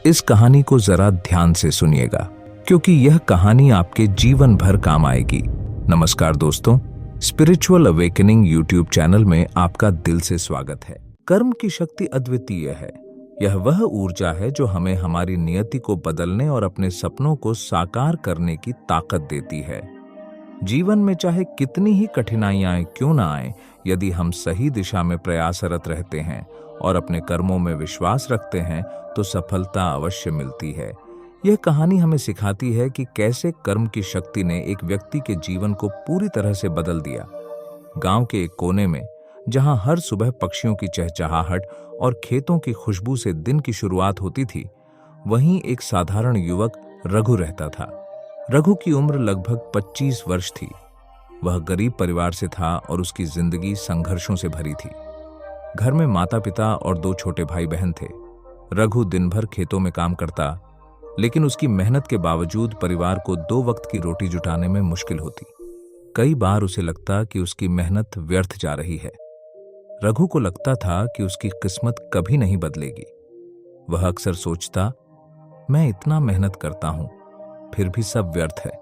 इस कहानी को जरा ध्यान से सुनिएगा, क्योंकि यह कहानी आपके जीवन भर काम आएगी। नमस्कार दोस्तों, स्पिरिचुअल अवेकनिंग यूट्यूब चैनल में आपका दिल से स्वागत है। कर्म की शक्ति अद्वितीय है। यह वह ऊर्जा है जो हमें हमारी नियति को बदलने और अपने सपनों को साकार करने की ताकत देती है। जीवन में चाहे कितनी ही कठिनाइयां क्यों ना आए, यदि हम सही दिशा में प्रयासरत रहते हैं और अपने कर्मों में विश्वास रखते हैं तो सफलता अवश्य मिलती है। यह कहानी हमें सिखाती है कि कैसे कर्म की शक्ति ने एक व्यक्ति के जीवन को पूरी तरह से बदल दिया। गांव के एक कोने में, जहां हर सुबह पक्षियों की चहचहाहट और खेतों की खुशबू से दिन की शुरुआत होती थी, वहीं एक साधारण युवक रघु रहता था। रघु की उम्र लगभग 25 वर्ष थी। वह गरीब परिवार से था और उसकी जिंदगी संघर्षों से भरी थी। घर में माता पिता और 2 छोटे भाई बहन थे। रघु दिन भर खेतों में काम करता, लेकिन उसकी मेहनत के बावजूद परिवार को 2 वक्त की रोटी जुटाने में मुश्किल होती। कई बार उसे लगता कि उसकी मेहनत व्यर्थ जा रही है। रघु को लगता था कि उसकी किस्मत कभी नहीं बदलेगी। वह अक्सर सोचता, मैं इतना मेहनत करता हूं, फिर भी सब व्यर्थ है।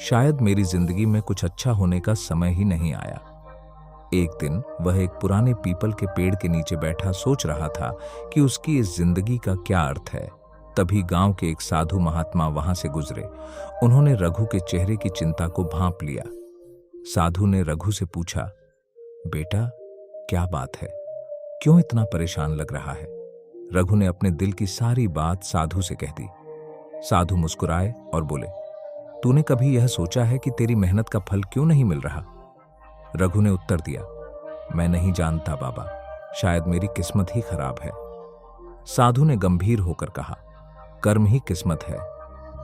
शायद मेरी जिंदगी में कुछ अच्छा होने का समय ही नहीं आया। एक दिन वह एक पुराने पीपल के पेड़ के नीचे बैठा सोच रहा था कि उसकी इस जिंदगी का क्या अर्थ है। तभी गांव के एक साधु महात्मा वहां से गुजरे। उन्होंने रघु के चेहरे की चिंता को भांप लिया। साधु ने रघु से पूछा, बेटा, क्या बात है? क्यों इतना परेशान लग रहा है? रघु ने अपने दिल की सारी बात साधु से कह दी। साधु मुस्कुराए और बोले, तूने कभी यह सोचा है कि तेरी मेहनत का फल क्यों नहीं मिल रहा? रघु ने उत्तर दिया, मैं नहीं जानता बाबा, शायद मेरी किस्मत ही खराब है। साधु ने गंभीर होकर कहा, कर्म ही किस्मत है।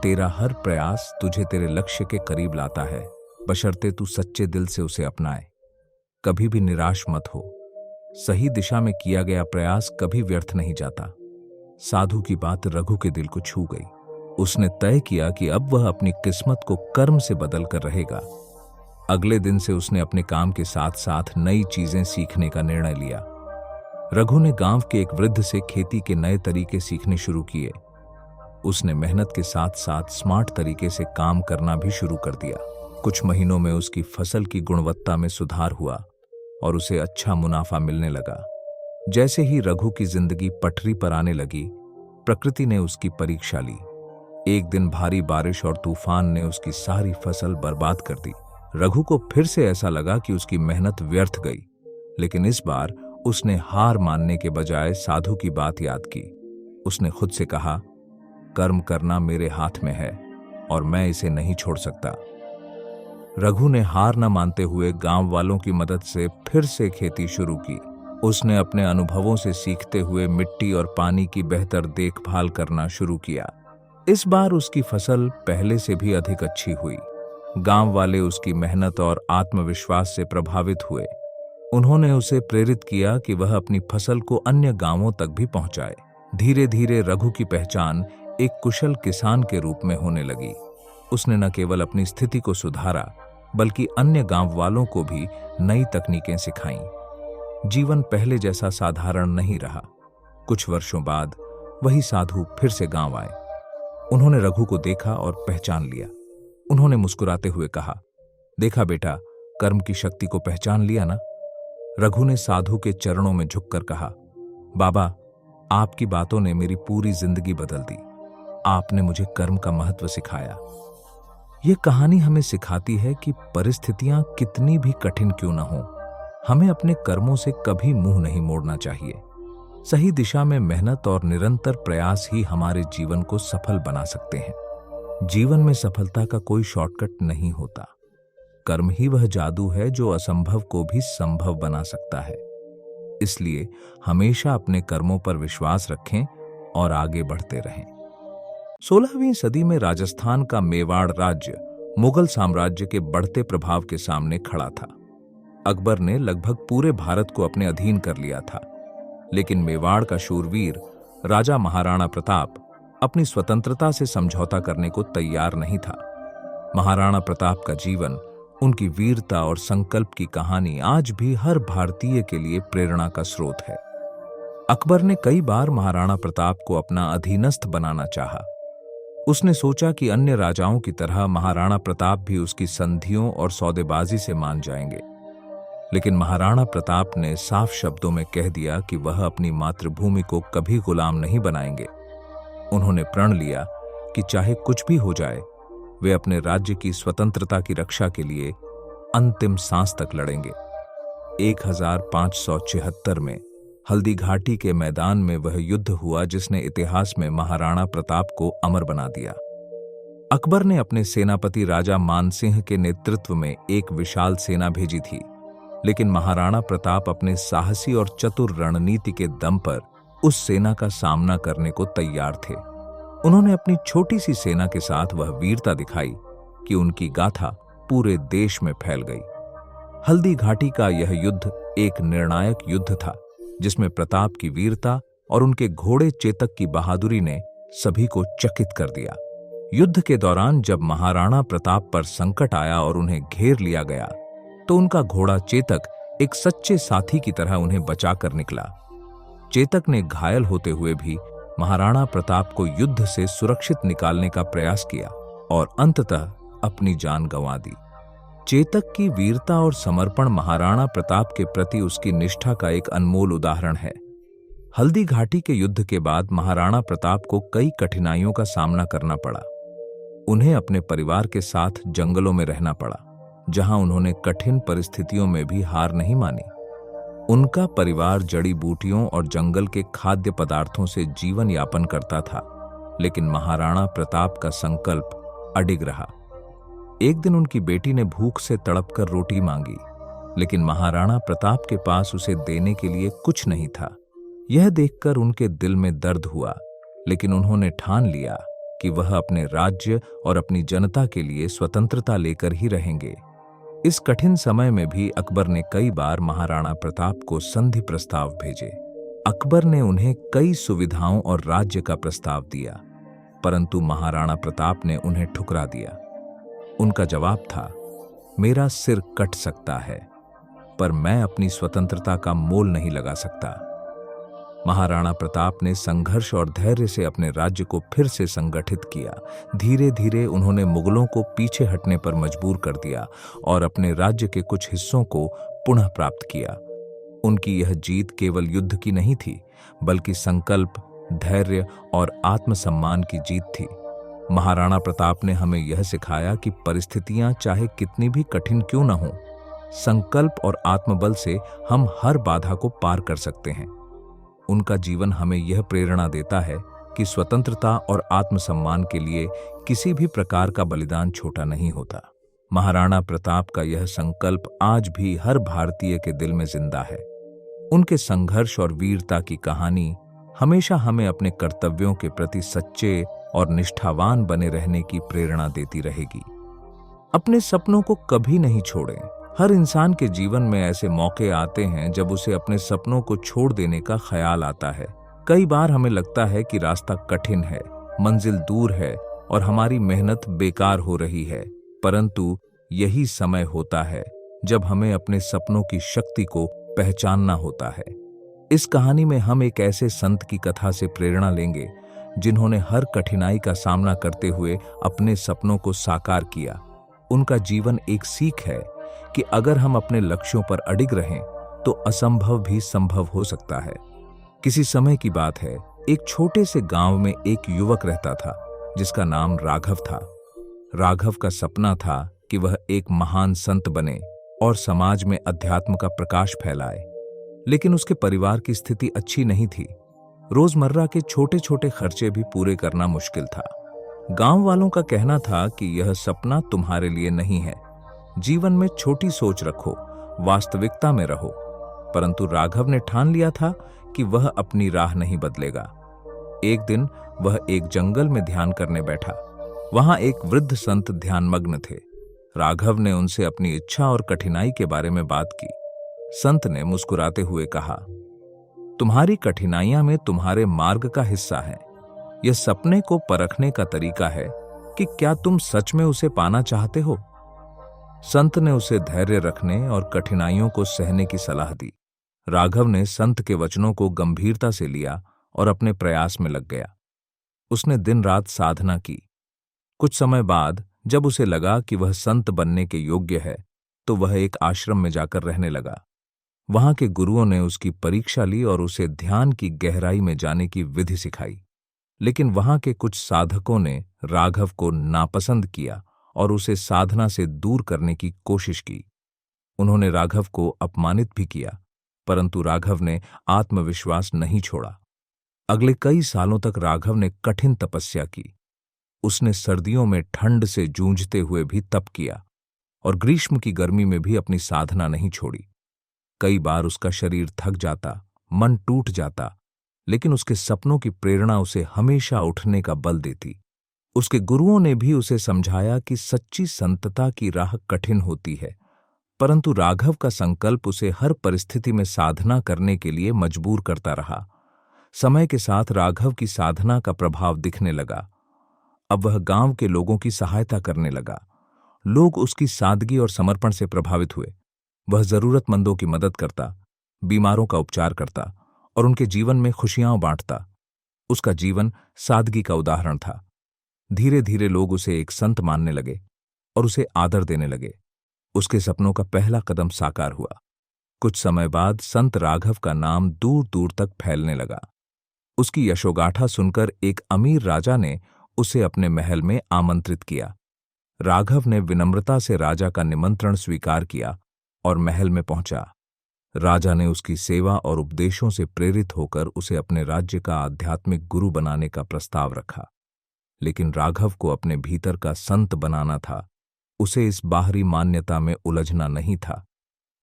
तेरा हर प्रयास तुझे तेरे लक्ष्य के करीब लाता है, बशर्ते तू सच्चे दिल से उसे अपनाए। कभी भी निराश मत हो। सही दिशा में किया गया प्रयास कभी व्यर्थ नहीं जाता। साधु की बात रघु के दिल को छू गई। उसने तय किया कि अब वह अपनी किस्मत को कर्म से बदल कर रहेगा। अगले दिन से उसने अपने काम के साथ साथ नई चीजें सीखने का निर्णय लिया। रघु ने गांव के एक वृद्ध से खेती के नए तरीके सीखने शुरू किए। उसने मेहनत के साथ साथ स्मार्ट तरीके से काम करना भी शुरू कर दिया। कुछ महीनों में उसकी फसल की गुणवत्ता में सुधार हुआ और उसे अच्छा मुनाफा मिलने लगा। जैसे ही रघु की जिंदगी पटरी पर आने लगी, प्रकृति ने उसकी परीक्षा ली। एक दिन भारी बारिश और तूफान ने उसकी सारी फसल बर्बाद कर दी। रघु को फिर से ऐसा लगा कि उसकी मेहनत व्यर्थ गई, लेकिन इस बार उसने हार मानने के बजाय साधु की बात याद की। उसने खुद से कहा, कर्म करना मेरे हाथ में है और मैं इसे नहीं छोड़ सकता। रघु ने हार न मानते हुए गांव वालों की मदद से फिर से खेती शुरू की। उसने अपने अनुभवों से सीखते हुए मिट्टी और पानी की बेहतर देखभाल करना शुरू किया। इस बार उसकी फसल पहले से भी अधिक अच्छी हुई। गांव वाले उसकी मेहनत और आत्मविश्वास से प्रभावित हुए। उन्होंने उसे प्रेरित किया कि वह अपनी फसल को अन्य गांवों तक भी पहुंचाए। धीरे धीरे रघु की पहचान एक कुशल किसान के रूप में होने लगी। उसने न केवल अपनी स्थिति को सुधारा, बल्कि अन्य गांव वालों को भी नई तकनीकें सिखाईं। जीवन पहले जैसा साधारण नहीं रहा। कुछ वर्षों बाद वही साधु फिर से गांव आए। उन्होंने रघु को देखा और पहचान लिया। उन्होंने मुस्कुराते हुए कहा, देखा बेटा, कर्म की शक्ति को पहचान लिया ना? रघु ने साधु के चरणों में झुककर कहा, बाबा, आपकी बातों ने मेरी पूरी जिंदगी बदल दी। आपने मुझे कर्म का महत्व सिखाया। यह कहानी हमें सिखाती है कि परिस्थितियां कितनी भी कठिन क्यों न हो, हमें अपने कर्मों से कभी मुंह नहीं मोड़ना चाहिए। सही दिशा में मेहनत और निरंतर प्रयास ही हमारे जीवन को सफल बना सकते हैं। जीवन में सफलता का कोई शॉर्टकट नहीं होता। कर्म ही वह जादू है जो असंभव को भी संभव बना सकता है। इसलिए हमेशा अपने कर्मों पर विश्वास रखें और आगे बढ़ते रहें। 16वीं सदी में राजस्थान का मेवाड़ राज्य मुगल साम्राज्य के बढ़ते प्रभाव के सामने खड़ा था। अकबर ने लगभग पूरे भारत को अपने अधीन कर लिया था, लेकिन मेवाड़ का शूरवीर राजा महाराणा प्रताप अपनी स्वतंत्रता से समझौता करने को तैयार नहीं था। महाराणा प्रताप का जीवन, उनकी वीरता और संकल्प की कहानी आज भी हर भारतीय के लिए प्रेरणा का स्रोत है। अकबर ने कई बार महाराणा प्रताप को अपना अधीनस्थ बनाना चाहा। उसने सोचा कि अन्य राजाओं की तरह महाराणा प्रताप भी उसकी संधियों और सौदेबाजी से मान जाएंगे। लेकिन महाराणा प्रताप ने साफ शब्दों में कह दिया कि वह अपनी मातृभूमि को कभी गुलाम नहीं बनाएंगे। उन्होंने प्रण लिया कि चाहे कुछ भी हो जाए, वे अपने राज्य की स्वतंत्रता की रक्षा के लिए अंतिम सांस तक लड़ेंगे। 1576 में हल्दी घाटी के मैदान में वह युद्ध हुआ जिसने इतिहास में महाराणा प्रताप को अमर बना दिया। अकबर ने अपने सेनापति राजा मानसिंह के नेतृत्व में एक विशाल सेना भेजी थी, लेकिन महाराणा प्रताप अपने साहसी और चतुर रणनीति के दम पर उस सेना का सामना करने को तैयार थे। उन्होंने अपनी छोटी सी सेना के साथ वह वीरता दिखाई कि उनकी गाथा पूरे देश में फैल गई। हल्दी घाटी का यह युद्ध एक निर्णायक युद्ध था, जिसमें प्रताप की वीरता और उनके घोड़े चेतक की बहादुरी ने सभी को चकित कर दिया। युद्ध के दौरान जब महाराणा प्रताप पर संकट आया और उन्हें घेर लिया गया, तो उनका घोड़ा चेतक एक सच्चे साथी की तरह उन्हें बचाकर निकला। चेतक ने घायल होते हुए भी महाराणा प्रताप को युद्ध से सुरक्षित निकालने का प्रयास किया और अंततः अपनी जान गंवा दी। चेतक की वीरता और समर्पण महाराणा प्रताप के प्रति उसकी निष्ठा का एक अनमोल उदाहरण है। हल्दी घाटी के युद्ध के बाद महाराणा प्रताप को कई कठिनाइयों का सामना करना पड़ा। उन्हें अपने परिवार के साथ जंगलों में रहना पड़ा, जहां उन्होंने कठिन परिस्थितियों में भी हार नहीं मानी। उनका परिवार जड़ी बूटियों और जंगल के खाद्य पदार्थों से जीवन यापन करता था, लेकिन महाराणा प्रताप का संकल्प अडिग रहा। एक दिन उनकी बेटी ने भूख से तड़पकर रोटी मांगी, लेकिन महाराणा प्रताप के पास उसे देने के लिए कुछ नहीं था। यह देखकर उनके दिल में दर्द हुआ, लेकिन उन्होंने ठान लिया कि वह अपने राज्य और अपनी जनता के लिए स्वतंत्रता लेकर ही रहेंगे। इस कठिन समय में भी अकबर ने कई बार महाराणा प्रताप को संधि प्रस्ताव भेजे। अकबर ने उन्हें कई सुविधाओं और राज्य का प्रस्ताव दिया, परंतु महाराणा प्रताप ने उन्हें ठुकरा दिया। उनका जवाब था, मेरा सिर कट सकता है, पर मैं अपनी स्वतंत्रता का मोल नहीं लगा सकता। महाराणा प्रताप ने संघर्ष और धैर्य से अपने राज्य को फिर से संगठित किया। धीरे धीरे उन्होंने मुगलों को पीछे हटने पर मजबूर कर दिया और अपने राज्य के कुछ हिस्सों को पुनः प्राप्त किया। उनकी यह जीत केवल युद्ध की नहीं थी, बल्कि संकल्प, धैर्य और आत्मसम्मान की जीत थी। महाराणा प्रताप ने हमें यह सिखाया कि परिस्थितियां चाहे कितनी भी कठिन क्यों न हों, संकल्प और आत्मबल से हम हर बाधा को पार कर सकते हैं। उनका जीवन हमें यह प्रेरणा देता है कि स्वतंत्रता और आत्मसम्मान के लिए किसी भी प्रकार का बलिदान छोटा नहीं होता। महाराणा प्रताप का यह संकल्प आज भी हर भारतीय के दिल में जिंदा है। उनके संघर्ष और वीरता की कहानी हमेशा हमें अपने कर्तव्यों के प्रति सच्चे और निष्ठावान बने रहने की प्रेरणा देती रहेगी। अपने सपनों को कभी नहीं छोड़ें। हर इंसान के जीवन में ऐसे मौके आते हैं जब उसे अपने सपनों को छोड़ देने का ख्याल आता है। कई बार हमें लगता है कि रास्ता कठिन है, मंजिल दूर है और हमारी मेहनत बेकार हो रही है, परंतु यही समय होता है जब हमें अपने सपनों की शक्ति को पहचानना होता है। इस कहानी में हम एक ऐसे संत की कथा से प्रेरणा लेंगे जिन्होंने हर कठिनाई का सामना करते हुए अपने सपनों को साकार किया। उनका जीवन एक सीख है कि अगर हम अपने लक्ष्यों पर अडिग रहें तो असंभव भी संभव हो सकता है। किसी समय की बात है, एक छोटे से गांव में एक युवक रहता था जिसका नाम राघव था। राघव का सपना था कि वह एक महान संत बने और समाज में अध्यात्म का प्रकाश फैलाए, लेकिन उसके परिवार की स्थिति अच्छी नहीं थी। रोजमर्रा के छोटे छोटे खर्चे भी पूरे करना मुश्किल था। गांव वालों का कहना था कि यह सपना तुम्हारे लिए नहीं है, जीवन में छोटी सोच रखो, वास्तविकता में रहो। परंतु राघव ने ठान लिया था कि वह अपनी राह नहीं बदलेगा। एक दिन वह एक जंगल में ध्यान करने बैठा। वहां एक वृद्ध संत ध्यानमग्न थे। राघव ने उनसे अपनी इच्छा और कठिनाई के बारे में बात की। संत ने मुस्कुराते हुए कहा, तुम्हारी कठिनाइयां में तुम्हारे मार्ग का हिस्सा है। यह सपने को परखने का तरीका है कि क्या तुम सच में उसे पाना चाहते हो। संत ने उसे धैर्य रखने और कठिनाइयों को सहने की सलाह दी। राघव ने संत के वचनों को गंभीरता से लिया और अपने प्रयास में लग गया। उसने दिन रात साधना की। कुछ समय बाद जब उसे लगा कि वह संत बनने के योग्य है, तो वह एक आश्रम में जाकर रहने लगा। वहां के गुरुओं ने उसकी परीक्षा ली और उसे ध्यान की गहराई में जाने की विधि सिखाई। लेकिन वहां के कुछ साधकों ने राघव को नापसंद किया और उसे साधना से दूर करने की कोशिश की। उन्होंने राघव को अपमानित भी किया, परंतु राघव ने आत्मविश्वास नहीं छोड़ा। अगले कई सालों तक राघव ने कठिन तपस्या की। उसने सर्दियों में ठंड से जूझते हुए भी तप किया और ग्रीष्म की गर्मी में भी अपनी साधना नहीं छोड़ी। कई बार उसका शरीर थक जाता, मन टूट जाता, लेकिन उसके सपनों की प्रेरणा उसे हमेशा उठने का बल देती। उसके गुरुओं ने भी उसे समझाया कि सच्ची संतता की राह कठिन होती है, परंतु राघव का संकल्प उसे हर परिस्थिति में साधना करने के लिए मजबूर करता रहा। समय के साथ राघव की साधना का प्रभाव दिखने लगा। अब वह गांव के लोगों की सहायता करने लगा। लोग उसकी सादगी और समर्पण से प्रभावित हुए। वह जरूरतमंदों की मदद करता, बीमारों का उपचार करता और उनके जीवन में खुशियां बांटता। उसका जीवन सादगी का उदाहरण था। धीरे धीरे लोग उसे एक संत मानने लगे और उसे आदर देने लगे। उसके सपनों का पहला कदम साकार हुआ। कुछ समय बाद संत राघव का नाम दूर दूर तक फैलने लगा। उसकी यशोगाथा सुनकर एक अमीर राजा ने उसे अपने महल में आमंत्रित किया। राघव ने विनम्रता से राजा का निमंत्रण स्वीकार किया और महल में पहुंचा। राजा ने उसकी सेवा और उपदेशों से प्रेरित होकर उसे अपने राज्य का आध्यात्मिक गुरु बनाने का प्रस्ताव रखा। लेकिन राघव को अपने भीतर का संत बनाना था। उसे इस बाहरी मान्यता में उलझना नहीं था।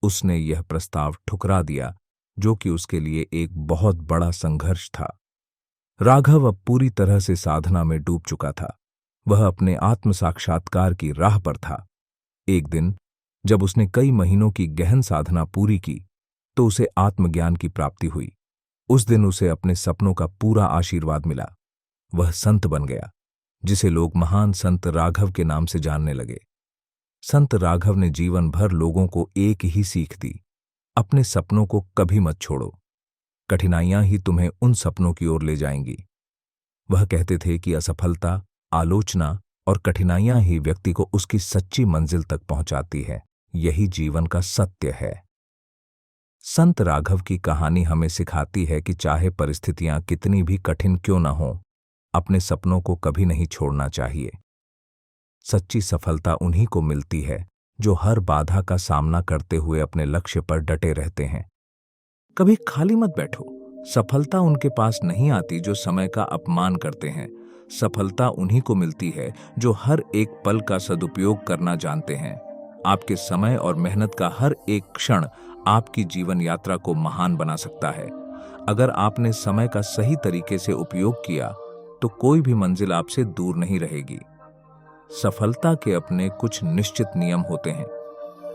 उसने यह प्रस्ताव ठुकरा दिया, जो कि उसके लिए एक बहुत बड़ा संघर्ष था। राघव अब पूरी तरह से साधना में डूब चुका था। वह अपने आत्म साक्षात्कार की राह पर था। एक दिन जब उसने कई महीनों की गहन साधना पूरी की, तो उसे आत्मज्ञान की प्राप्ति हुई। उस दिन उसे अपने सपनों का पूरा आशीर्वाद मिला। वह संत बन गया, जिसे लोग महान संत राघव के नाम से जानने लगे। संत राघव ने जीवन भर लोगों को एक ही सीख दी: अपने सपनों को कभी मत छोड़ो। कठिनाइयां ही तुम्हें उन सपनों की ओर ले जाएंगी। वह कहते थे कि असफलता, आलोचना और कठिनाइयां ही व्यक्ति को उसकी सच्ची मंजिल तक पहुंचाती है। यही जीवन का सत्य है। संत राघव की कहानी हमें सिखाती है कि चाहे परिस्थितियां कितनी भी कठिन क्यों न हों, अपने सपनों को कभी नहीं छोड़ना चाहिए। सच्ची सफलता उन्हीं को मिलती है जो हर बाधा का सामना करते हुए अपने लक्ष्य पर डटे रहते हैं। कभी खाली मत बैठो। सफलता उनके पास नहीं आती जो समय का अपमान करते हैं। सफलता उन्हीं को मिलती है जो हर एक पल का सदुपयोग करना जानते हैं। आपके समय और मेहनत का हर एक क्षण आपकी जीवन यात्रा को महान बना सकता है। अगर आपने समय का सही तरीके से उपयोग किया, तो कोई भी मंजिल आपसे दूर नहीं रहेगी। सफलता के अपने कुछ निश्चित नियम होते हैं।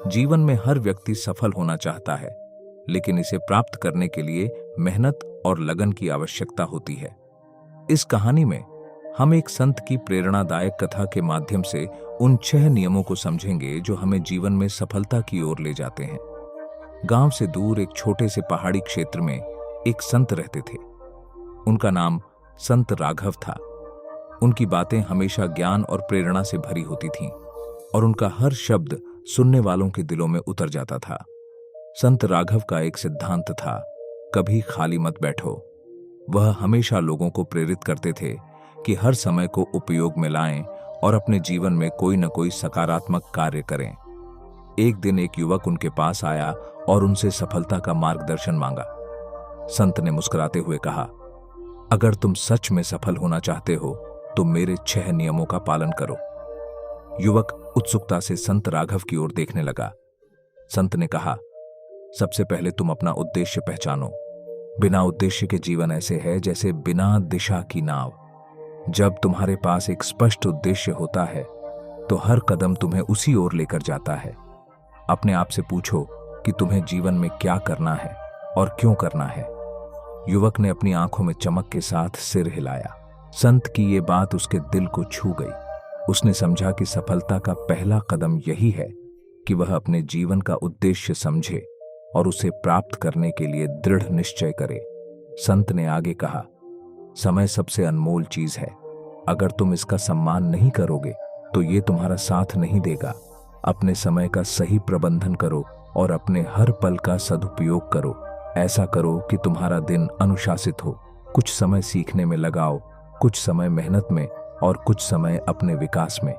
जीवन में हर व्यक्ति सफल होना चाहता है, लेकिन इसे प्राप्त करने के लिए मेहनत और लगन की आवश्यकता होती है। इस कहानी में हम एक संत की प्रेरणादायक कथा के माध्यम से उन 6 नियमों को समझेंगे जो हमें जीवन में सफलता की ओर ले जाते हैं। गांव से दूर एक छोटे से पहाड़ी क्षेत्र में एक संत रहते थे। उनका नाम संत राघव था। उनकी बातें हमेशा ज्ञान और प्रेरणा से भरी होती थीं और उनका हर शब्द सुनने वालों के दिलों में उतर जाता था। संत राघव का एक सिद्धांत था: कभी खाली मत बैठो। वह हमेशा लोगों को प्रेरित करते थे कि हर समय को उपयोग में लाएं और अपने जीवन में कोई न कोई सकारात्मक कार्य करें। एक दिन एक युवक उनके पास आया और उनसे सफलता का मार्गदर्शन मांगा। संत ने मुस्कुराते हुए कहा, अगर तुम सच में सफल होना चाहते हो तो मेरे 6 नियमों का पालन करो। युवक उत्सुकता से संत राघव की ओर देखने लगा। संत ने कहा, सबसे पहले तुम अपना उद्देश्य पहचानो। बिना उद्देश्य के जीवन ऐसे है जैसे बिना दिशा की नाव। जब तुम्हारे पास एक स्पष्ट उद्देश्य होता है तो हर कदम तुम्हें उसी ओर लेकर जाता है। अपने आप से पूछो कि तुम्हें जीवन में क्या करना है और क्यों करना है। युवक ने अपनी आंखों में चमक के साथ सिर हिलाया। संत की ये बात उसके दिल को छू गई। उसने समझा कि सफलता का पहला कदम यही है कि वह अपने जीवन का उद्देश्य समझे और उसे प्राप्त करने के लिए दृढ़ निश्चय करे। संत ने आगे कहा, समय सबसे अनमोल चीज है। अगर तुम इसका सम्मान नहीं करोगे तो ये तुम्हारा साथ नहीं देगा। अपने समय का सही प्रबंधन करो और अपने हर पल का सदुपयोग करो। ऐसा करो कि तुम्हारा दिन अनुशासित हो। कुछ समय सीखने में लगाओ, कुछ समय मेहनत में और कुछ समय अपने विकास में।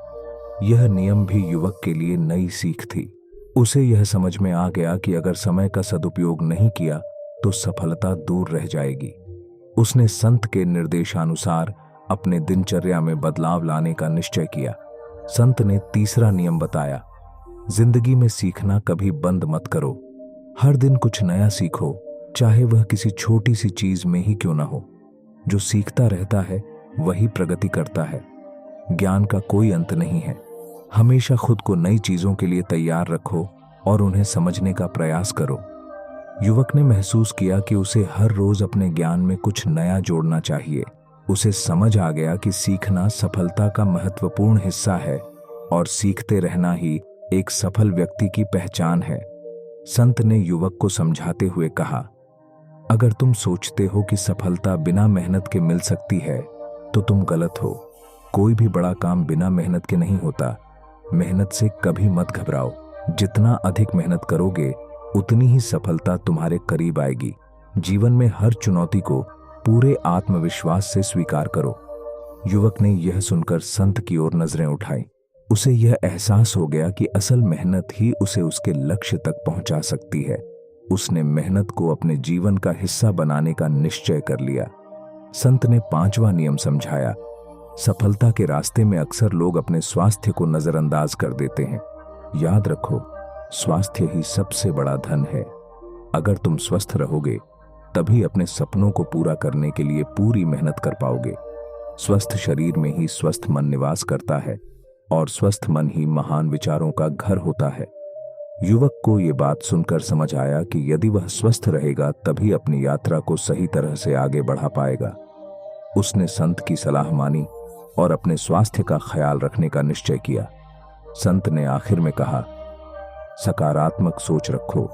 यह नियम भी युवक के लिए नई सीख थी। उसे यह समझ में आ गया कि अगर समय का सदुपयोग नहीं किया तो सफलता दूर रह जाएगी। उसने संत के निर्देशानुसार अपने दिनचर्या में बदलाव लाने का निश्चय किया। संत ने तीसरा नियम बताया, जिंदगी में सीखना कभी बंद मत करो। हर दिन कुछ नया सीखो, चाहे वह किसी छोटी सी चीज में ही क्यों ना हो। जो सीखता रहता है वही प्रगति करता है। ज्ञान का कोई अंत नहीं है। हमेशा खुद को नई चीजों के लिए तैयार रखो और उन्हें समझने का प्रयास करो। युवक ने महसूस किया कि उसे हर रोज अपने ज्ञान में कुछ नया जोड़ना चाहिए। उसे समझ आ गया कि सीखना सफलता का महत्वपूर्ण हिस्सा है और सीखते रहना ही एक सफल व्यक्ति की पहचान है। संत ने युवक को समझाते हुए कहा, अगर तुम सोचते हो कि सफलता बिना मेहनत के मिल सकती है तो तुम गलत हो। कोई भी बड़ा काम बिना मेहनत के नहीं होता। मेहनत से कभी मत घबराओ। जितना अधिक मेहनत करोगे उतनी ही सफलता तुम्हारे करीब आएगी। जीवन में हर चुनौती को पूरे आत्मविश्वास से स्वीकार करो। युवक ने यह सुनकर संत की ओर नजरें उठाई। उसे यह एहसास हो गया कि असल मेहनत ही उसे उसके लक्ष्य तक पहुंचा सकती है। उसने मेहनत को अपने जीवन का हिस्सा बनाने का निश्चय कर लिया। संत ने पांचवा नियम समझाया, सफलता के रास्ते में अक्सर लोग अपने स्वास्थ्य को नजरअंदाज कर देते हैं। याद रखो, स्वास्थ्य ही सबसे बड़ा धन है। अगर तुम स्वस्थ रहोगे तभी अपने सपनों को पूरा करने के लिए पूरी मेहनत कर पाओगे। स्वस्थ शरीर में ही स्वस्थ मन निवास करता है और स्वस्थ मन ही महान विचारों का घर होता है। युवक को ये बात सुनकर समझ आया कि यदि वह स्वस्थ रहेगा तभी अपनी यात्रा को सही तरह से आगे बढ़ा पाएगा। उसने संत की सलाह मानी और अपने स्वास्थ्य का ख्याल रखने का निश्चय किया। संत ने आखिर में कहा, सकारात्मक सोच रखो।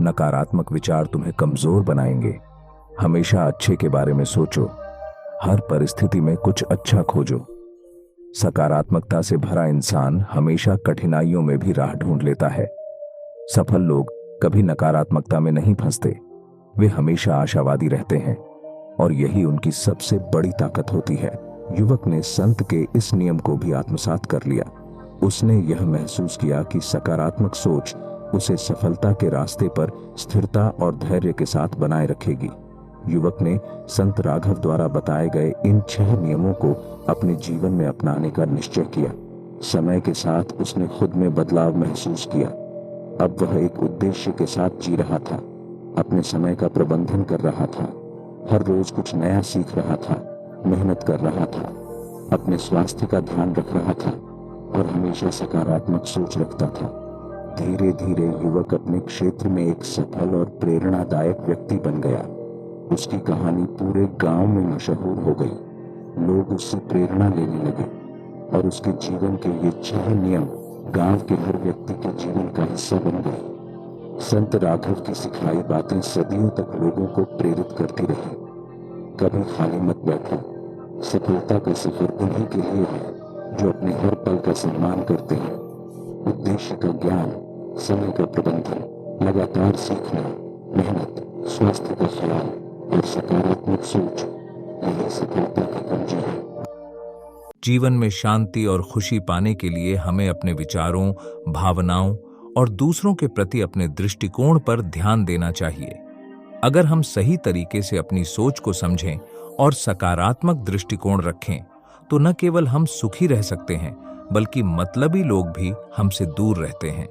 नकारात्मक विचार तुम्हें कमजोर बनाएंगे। हमेशा अच्छे के बारे में सोचो। हर परिस्थिति में कुछ अच्छा खोजो। सकारात्मकता से भरा इंसान हमेशा कठिनाइयों में भी राह ढूंढ लेता है। सफल लोग कभी नकारात्मकता में नहीं फंसते। वे हमेशा आशावादी रहते हैं और यही उनकी सबसे बड़ी ताकत होती है। युवक ने संत के इस नियम को भी आत्मसात कर लिया। उसने यह महसूस किया कि सकारात्मक सोच उसे सफलता के रास्ते पर स्थिरता और धैर्य के साथ बनाए रखेगी। युवक ने संत राघव द्वारा बताए गए इन 6 नियमों को अपने जीवन में अपनाने का निश्चय किया। समय के साथ उसने खुद में बदलाव महसूस किया। अब वह एक उद्देश्य के साथ जी रहा था, अपने समय का प्रबंधन कर रहा था, हर रोज कुछ नया सीख रहा था, मेहनत कर रहा था, अपने स्वास्थ्य का ध्यान रख रहा था और हमेशा सकारात्मक सोच रखता था। धीरे धीरे युवक अपने क्षेत्र में एक सफल और प्रेरणादायक व्यक्ति बन गया। उसकी कहानी पूरे गांव में मशहूर हो गई। लोग उससे प्रेरणा लेने लगे और उसके जीवन के ये 6 नियम गांव के हर व्यक्ति के जीवन का हिस्सा बन गए। संत राघव की सिखाई बातें सदियों तक लोगों को प्रेरित करती रही। कभी खाली मत बैठो। सफलता का सफर उन्हीं के लिए है जो अपने हर पल का सम्मान करते हैं। उद्देश्य का ज्ञान, समय का प्रबंधन, लगातार सीखना, मेहनत, स्वास्थ्य का ख्याल और सकारात्मक सोच, यही सफलता की कुंजी है। जीवन में शांति और खुशी पाने के लिए हमें अपने विचारों, भावनाओं और दूसरों के प्रति अपने दृष्टिकोण पर ध्यान देना चाहिए। अगर हम सही तरीके से अपनी सोच को समझें और सकारात्मक दृष्टिकोण रखें तो न केवल हम सुखी रह सकते हैं बल्कि मतलबी लोग भी हमसे दूर रहते हैं।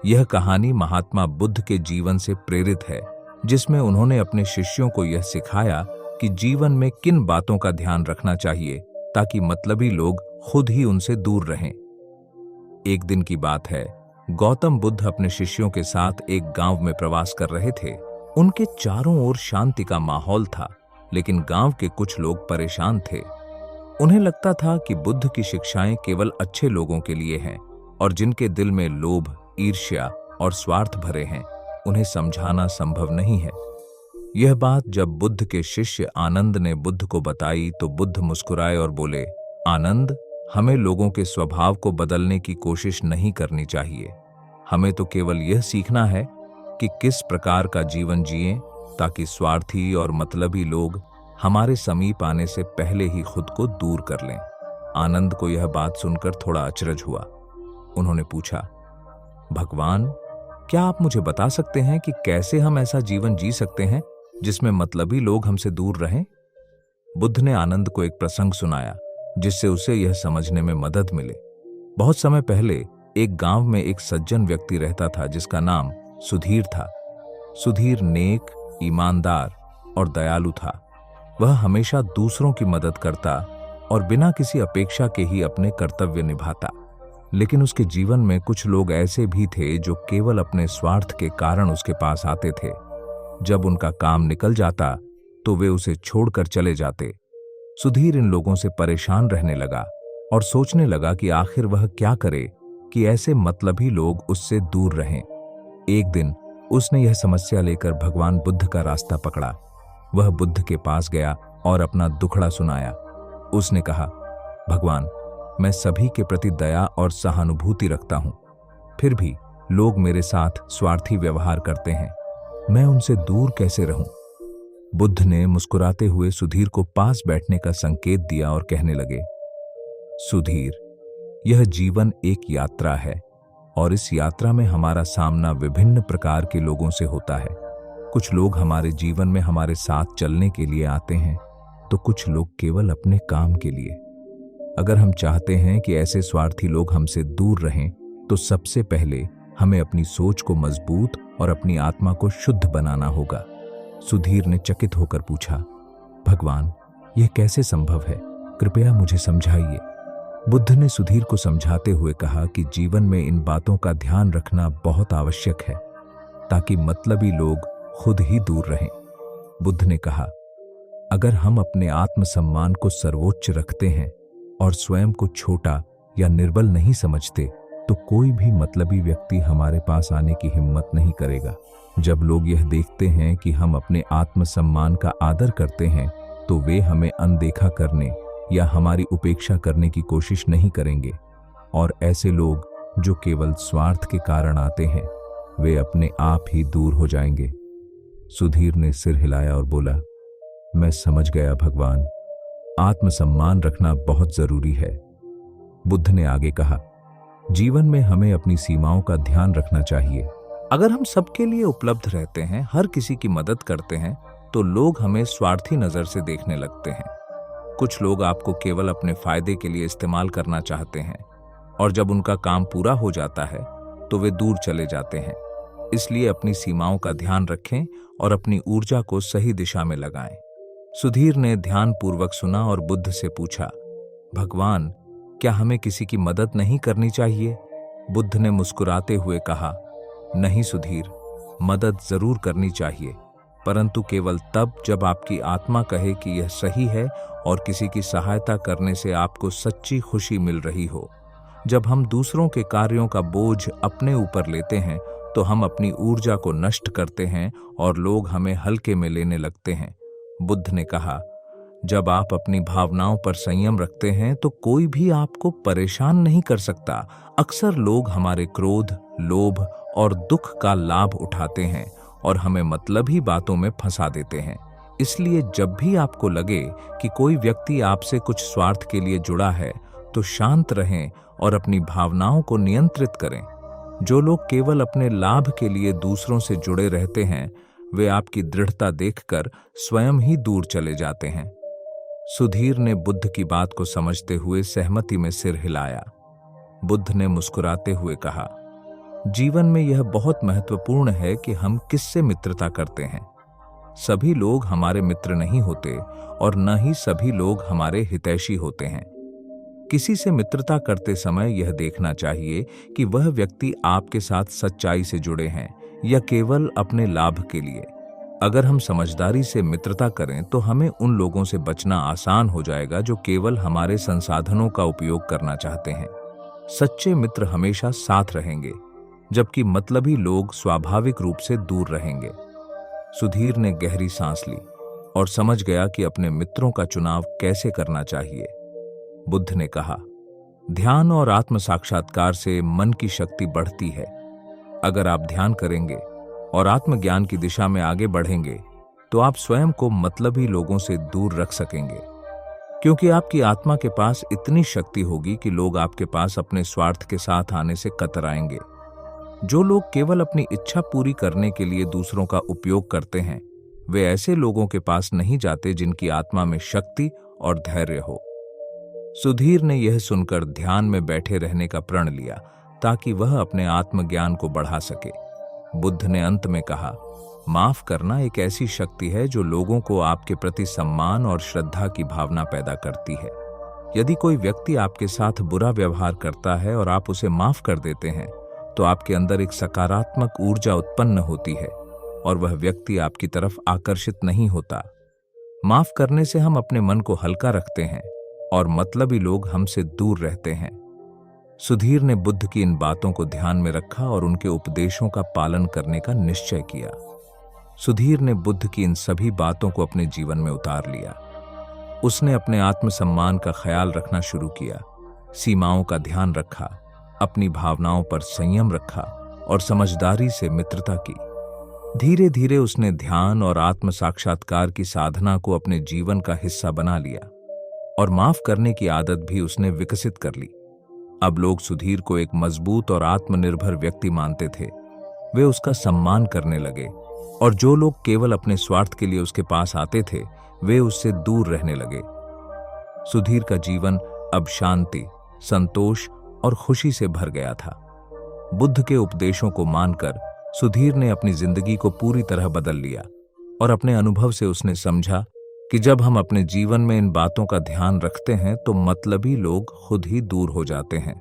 यह कहानी महात्मा बुद्ध के जीवन से प्रेरित है, जिसमें उन्होंने अपने शिष्यों को यह सिखाया कि जीवन में किन बातों का ध्यान रखना चाहिए ताकि मतलबी लोग खुद ही उनसे दूर रहें। एक दिन की बात है, गौतम बुद्ध अपने शिष्यों के साथ एक गांव में प्रवास कर रहे थे। उनके चारों ओर शांति का माहौल था, लेकिन गांव के कुछ लोग परेशान थे। उन्हें लगता था कि बुद्ध की शिक्षाएं केवल अच्छे लोगों के लिए हैं और जिनके दिल में लोभ, ईर्ष्या और स्वार्थ भरे हैं। उन्हें समझाना संभव नहीं है। यह बात जब बुद्ध के शिष्य आनंद ने बुद्ध को बताई तो बुद्ध मुस्कुराए और बोले, आनंद, हमें लोगों के स्वभाव को बदलने की कोशिश नहीं करनी चाहिए। हमें तो केवल यह सीखना है कि किस प्रकार का जीवन जिएं ताकि स्वार्थी और मतलबी लोग हमारे समीप आने से पहले ही खुद को दूर कर लें। आनंद को यह बात सुनकर थोड़ा अचरज हुआ। उन्होंने पूछा, भगवान, क्या आप मुझे बता सकते हैं कि कैसे हम ऐसा जीवन जी सकते हैं जिसमें मतलबी लोग हमसे दूर रहें? बुद्ध ने आनंद को एक प्रसंग सुनाया जिससे उसे यह समझने में मदद मिले। बहुत समय पहले एक गांव में एक सज्जन व्यक्ति रहता था जिसका नाम सुधीर था। सुधीर नेक, ईमानदार और दयालु था। वह हमेशा दूसरों की मदद करता और बिना किसी अपेक्षा के ही अपने कर्तव्य निभाता। लेकिन उसके जीवन में कुछ लोग ऐसे भी थे जो केवल अपने स्वार्थ के कारण उसके पास आते थे। जब उनका काम निकल जाता तो वे उसे छोड़कर चले जाते। सुधीर इन लोगों से परेशान रहने लगा और सोचने लगा कि आखिर वह क्या करे कि ऐसे मतलबी लोग उससे दूर रहें। एक दिन उसने यह समस्या लेकर भगवान बुद्ध का रास्ता पकड़ा। वह बुद्ध के पास गया और अपना दुखड़ा सुनाया। उसने कहा, भगवान, मैं सभी के प्रति दया और सहानुभूति रखता हूं, फिर भी लोग मेरे साथ स्वार्थी व्यवहार करते हैं। मैं उनसे दूर कैसे रहूं? बुद्ध ने मुस्कुराते हुए सुधीर को पास बैठने का संकेत दिया और कहने लगे, सुधीर, यह जीवन एक यात्रा है और इस यात्रा में हमारा सामना विभिन्न प्रकार के लोगों से होता है। कुछ लोग हमारे जीवन में हमारे साथ चलने के लिए आते हैं तो कुछ लोग केवल अपने काम के लिए। अगर हम चाहते हैं कि ऐसे स्वार्थी लोग हमसे दूर रहें तो सबसे पहले हमें अपनी सोच को मजबूत और अपनी आत्मा को शुद्ध बनाना होगा। सुधीर ने चकित होकर पूछा, भगवान, यह कैसे संभव है? कृपया मुझे समझाइए। बुद्ध ने सुधीर को समझाते हुए कहा कि जीवन में इन बातों का ध्यान रखना बहुत आवश्यक है ताकि मतलबी लोग खुद ही दूर रहें। बुद्ध ने कहा, अगर हम अपने आत्मसम्मान को सर्वोच्च रखते हैं और स्वयं को छोटा या निर्बल नहीं समझते तो कोई भी मतलबी व्यक्ति हमारे पास आने की हिम्मत नहीं करेगा। जब लोग यह देखते हैं कि हम अपने आत्मसम्मान का आदर करते हैं तो वे हमें अनदेखा करने या हमारी उपेक्षा करने की कोशिश नहीं करेंगे। और ऐसे लोग जो केवल स्वार्थ के कारण आते हैं वे अपने आप ही दूर हो जाएंगे। सुधीर ने सिर हिलाया और बोला, मैं समझ गया भगवान, आत्मसम्मान रखना बहुत जरूरी है। बुद्ध ने आगे कहा, जीवन में हमें अपनी सीमाओं का ध्यान रखना चाहिए। अगर हम सबके लिए उपलब्ध रहते हैं, हर किसी की मदद करते हैं, तो लोग हमें स्वार्थी नजर से देखने लगते हैं। कुछ लोग आपको केवल अपने फायदे के लिए इस्तेमाल करना चाहते हैं और जब उनका काम पूरा हो जाता है तो वे दूर चले जाते हैं। इसलिए अपनी सीमाओं का ध्यान रखें और अपनी ऊर्जा को सही दिशा में लगाएं। सुधीर ने ध्यानपूर्वक सुना और बुद्ध से पूछा, भगवान, क्या हमें किसी की मदद नहीं करनी चाहिए? बुद्ध ने मुस्कुराते हुए कहा, नहीं सुधीर, मदद जरूर करनी चाहिए, परंतु केवल तब जब आपकी आत्मा कहे कि यह सही है और किसी की सहायता करने से आपको सच्ची खुशी मिल रही हो। जब हम दूसरों के कार्यों का बोझ अपने ऊपर लेते हैं तो हम अपनी ऊर्जा को नष्ट करते हैं और लोग हमें हल्के में लेने लगते हैं। बुद्ध ने कहा, जब आप अपनी भावनाओं पर संयम रखते हैं तो कोई भी आपको परेशान नहीं कर सकता। अक्सर लोग हमारे क्रोध, लोभ और दुख का लाभ उठाते हैं और हमें मतलबी बातों में फंसा देते हैं। इसलिए जब भी आपको लगे कि कोई व्यक्ति आपसे कुछ स्वार्थ के लिए जुड़ा है तो शांत रहें और अपनी भावनाओं को नियंत्रित करें। जो लोग केवल अपने लाभ के लिए दूसरों से जुड़े रहते हैं वे आपकी दृढ़ता देखकर स्वयं ही दूर चले जाते हैं। सुधीर ने बुद्ध की बात को समझते हुए सहमति में सिर हिलाया। बुद्ध ने मुस्कुराते हुए कहा, जीवन में यह बहुत महत्वपूर्ण है कि हम किससे मित्रता करते हैं। सभी लोग हमारे मित्र नहीं होते और न ही सभी लोग हमारे हितैषी होते हैं। किसी से मित्रता करते समय यह देखना चाहिए कि वह व्यक्ति आपके साथ सच्चाई से जुड़े हैं या केवल अपने लाभ के लिए। अगर हम समझदारी से मित्रता करें तो हमें उन लोगों से बचना आसान हो जाएगा जो केवल हमारे संसाधनों का उपयोग करना चाहते हैं। सच्चे मित्र हमेशा साथ रहेंगे। जबकि मतलबी लोग स्वाभाविक रूप से दूर रहेंगे। सुधीर ने गहरी सांस ली और समझ गया कि अपने मित्रों का चुनाव कैसे करना चाहिए। बुद्ध ने कहा, ध्यान और आत्म साक्षात्कार से मन की शक्ति बढ़ती है। अगर आप ध्यान करेंगे और आत्मज्ञान की दिशा में आगे बढ़ेंगे तो आप स्वयं को मतलबी लोगों से दूर रख सकेंगे, क्योंकि आपकी आत्मा के पास इतनी शक्ति होगी कि लोग आपके पास अपने स्वार्थ के साथ आने से कतराएंगे। जो लोग केवल अपनी इच्छा पूरी करने के लिए दूसरों का उपयोग करते हैं, वे ऐसे लोगों के पास नहीं जाते जिनकी आत्मा में शक्ति और धैर्य हो। सुधीर ने यह सुनकर ध्यान में बैठे रहने का प्रण लिया ताकि वह अपने आत्मज्ञान को बढ़ा सके। बुद्ध ने अंत में कहा, माफ करना एक ऐसी शक्ति है जो लोगों को आपके प्रति सम्मान और श्रद्धा की भावना पैदा करती है। यदि कोई व्यक्ति आपके साथ बुरा व्यवहार करता है और आप उसे माफ कर देते हैं, तो आपके अंदर एक सकारात्मक ऊर्जा उत्पन्न होती है और वह व्यक्ति आपकी तरफ आकर्षित नहीं होता। माफ करने से हम अपने मन को हल्का रखते हैं और मतलबी लोग हमसे दूर रहते हैं। सुधीर ने बुद्ध की इन बातों को ध्यान में रखा और उनके उपदेशों का पालन करने का निश्चय किया। सुधीर ने बुद्ध की इन सभी बातों को अपने जीवन में उतार लिया। उसने अपने आत्मसम्मान का ख्याल रखना शुरू किया, सीमाओं का ध्यान रखा, अपनी भावनाओं पर संयम रखा और समझदारी से मित्रता की। धीरे धीरे उसने ध्यान और आत्म साक्षात्कार की साधना को अपने जीवन का हिस्सा बना लिया और माफ करने की आदत भी उसने विकसित कर ली। अब लोग सुधीर को एक मजबूत और आत्मनिर्भर व्यक्ति मानते थे। वे उसका सम्मान करने लगे और जो लोग केवल अपने स्वार्थ के लिए उसके पास आते थे, वे उससे दूर रहने लगे। सुधीर का जीवन अब शांति, संतोष और खुशी से भर गया था। बुद्ध के उपदेशों को मानकर सुधीर ने अपनी जिंदगी को पूरी तरह बदल लिया और अपने अनुभव से उसने समझा कि जब हम अपने जीवन में इन बातों का ध्यान रखते हैं तो मतलबी लोग खुद ही दूर हो जाते हैं।